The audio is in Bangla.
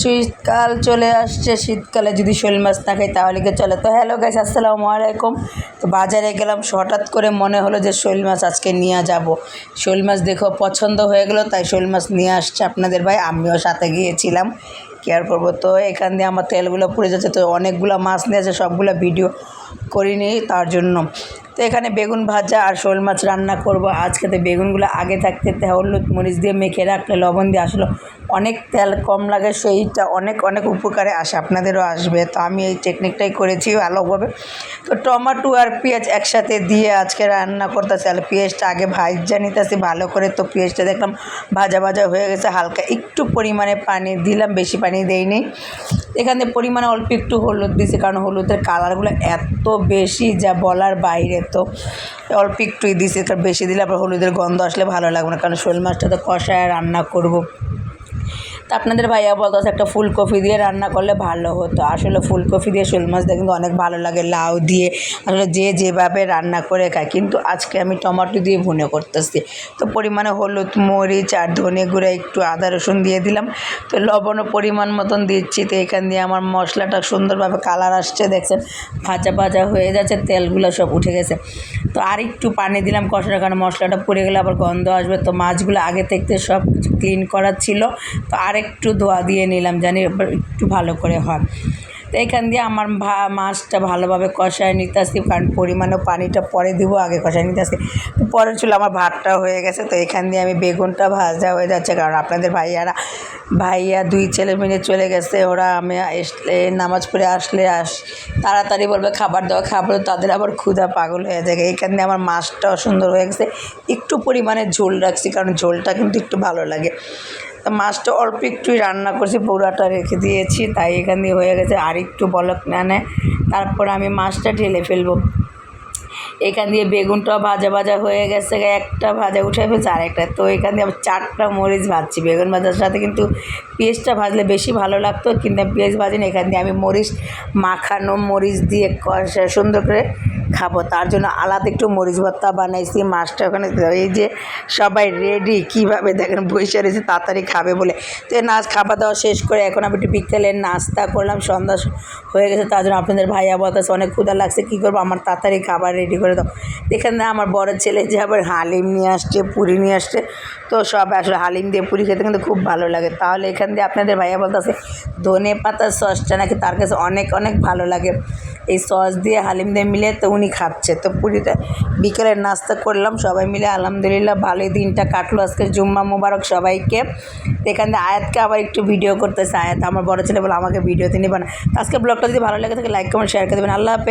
শীতকাল চলে আসছে, শীতকালে যদি শোল মাছ না খাই তাহলে কি চলে? তো হ্যালো গাইস, আসসালামু আলাইকুম। তো বাজারে গেলাম, হঠাৎ করে মনে হলো যে শোল মাছ আজকে নিয়ে যাব। শোল মাছ দেখো পছন্দ হয়ে গেল, তাই শোল মাছ নিয়ে আসছে আপনাদের ভাই। আমিও সাথে গিয়েছিলাম, কেয়ার করবো। তো এখান দিয়ে আমার তেলগুলো পুড়ে যাচ্ছে, তো অনেকগুলো মাছ নিয়ে আছে, সবগুলো ভিডিও করিনি তার জন্য। তো এখানে বেগুন ভাজা আর শোল মাছ রান্না করব আজকে। তো বেগুনগুলো আগে থাকতে হলুদ মরিচ দিয়ে মেখে রাখলে, লবণ দিয়ে আসলে অনেক তেল কম লাগে, সেইটা অনেক অনেক উপকারে আসে, আপনাদেরও আসবে। তো আমি এই টেকনিকটাই করেছি ভালোভাবে। তো টমেটো আর পেঁয়াজ একসাথে দিয়ে আজকে রান্না করতেছি। আর পেঁয়াজটা আগে ভাজা নিতেছি ভালো করে। তো পেঁয়াজটা দেখলাম ভাজা ভাজা হয়ে গেছে, হালকা একটু পরিমাণে পানি দিলাম, বেশি পানি দেইনি। এখানে পরিমাণে অল্প একটু হলুদ দিয়েছি, কারণ হলুদের কালারগুলো এত বেশি যা বলার বাইরে। তো অল্প একটুই দিয়েছি, কারণ বেশি দিলে আবার হলুদের গন্ধ আসলে ভালো লাগবে না, কারণ শোল মাছটা তো কষায় রান্না করব। তা আপনাদের ভাইয়া বলতেছে একটা ফুলকপি দিয়ে রান্না করলে ভালো হতো। আসলে ফুলকপি দিয়ে শোল মাছ দিয়ে কিন্তু অনেক ভালো লাগে, লাউ দিয়ে, আসলে যে যেভাবে রান্না করে খায়। কিন্তু আজকে আমি টমেটো দিয়ে ভুনে করতেছি। তো পরিমাণে হলুদ মরিচ আর ধনে গুঁড়া, একটু আদা রসুন দিয়ে দিলাম। তো লবণও পরিমাণ মতন দিচ্ছি। তো এখান দিয়ে আমার মশলাটা সুন্দরভাবে কালার আসছে, দেখছেন ভাজা ভাজা হয়ে যাচ্ছে, তেলগুলো সব উঠে গেছে। তো আর একটু পানি দিলাম কষানোর, কারণে মশলাটা পুড়ে গেলে আবার গন্ধ আসবে। তো মাছগুলো আগে থেকে সব কিছু ক্লিন করা ছিল, তো আরেকটু ধোয়া দিয়ে নিলাম, জানি একটু ভালো করে হয়। তো এখান দিয়ে আমার মাছটা ভালোভাবে কষায় নিতে আসছি, কারণ পরিমাণে পানিটা পরে দিব, আগে কষায় নিতে আসছি। তো পরে ছিল আমার ভাতটা হয়ে গেছে। তো এখান দিয়ে আমি বেগুনটা ভাজা হয়ে যাচ্ছে, কারণ আপনাদের ভাইয়া দুই ছেলে মিলে চলে গেছে। ওরা আমি আসলে নামাজ পড়ে আসলে তাড়াতাড়ি বলবে খাবার দাও, খাবার, তাদের আবার ক্ষুধা পাগল হয়ে যায়। এইখান দিয়ে আমার মাছটাও সুন্দর হয়ে গেছে। একটু পরিমাণে ঝোল রাখছি, কারণ ঝোলটা কিন্তু একটু ভালো লাগে। তো মাছটা অল্প একটুই রান্না করছি, পুরাটা রেখে দিয়েছি, তাই এখান দিয়ে হয়ে গেছে। আর একটু বলক না নেয়, তারপর আমি মাছটা ঢেলে ফেলবো। এখান দিয়ে বেগুনটাও ভাজা ভাজা হয়ে গেছে, একটা ভাজা উঠে ফেলছে আরেকটা। তো এখান দিয়ে আবার 4টা মরিচ ভাজছি। বেগুন ভাজার সাথে কিন্তু পেঁয়াজটা ভাজলে বেশি ভালো লাগতো, কিন্তু পেঁয়াজ ভাজিনি। এখান দিয়ে আমি মাখানো মরিচ দিয়ে কষা সুন্দর করে খাবো, তার জন্য আলাদা একটু মরিচ ভর্তা বানাইছি। মাছটা ওখানে, এই যে সবাই রেডি, কীভাবে দেখেন বসে রয়েছে তাড়াতাড়ি খাবে বলে। তো খাওয়া দাওয়া শেষ করে এখন আমি একটু বিকেলের নাস্তা করলাম, সন্ধ্যা হয়ে গেছে, তার জন্য আপনাদের ভাইয়া বলতেছে অনেক ক্ষুধা লাগছে, কী করবো, আমার তাড়াতাড়ি খাবার রেডি করে দাও। এখানে আমার বড় ছেলে যে আবার হালিম নিয়ে আসছে, পুরি নিয়ে আসছে। তো সব আসলে হালিম দিয়ে পুরি খেতে কিন্তু খুব ভালো লাগে। তাহলে এখান দিয়ে আপনাদের ভাইয়া বলতেছে ধনে পাতার সসটা নাকি তার কাছে অনেক অনেক ভালো লাগে, এই সস দিয়ে হালিম দিয়ে মিলে। তো উনি খাচ্ছে। তো পুরিটা বিকেলের নাস্তা করলাম সবাই মিলে, আলহামদুলিল্লাহ ভালোই দিনটা কাটলো। আজকে জুম্মা মুবারক সবাইকে। তো এখান দিয়ে আয়াতকে আবার একটু ভিডিও করতেছে। আয়াত আমার বড় ছেলে বলে আমাকে ভিডিওতে নেবেন। আজকে ব্লগটা যদি ভালো লাগে থাকে লাইক কমেন্ট শেয়ার করে দেবেন। আল্লাহ হাফেজ।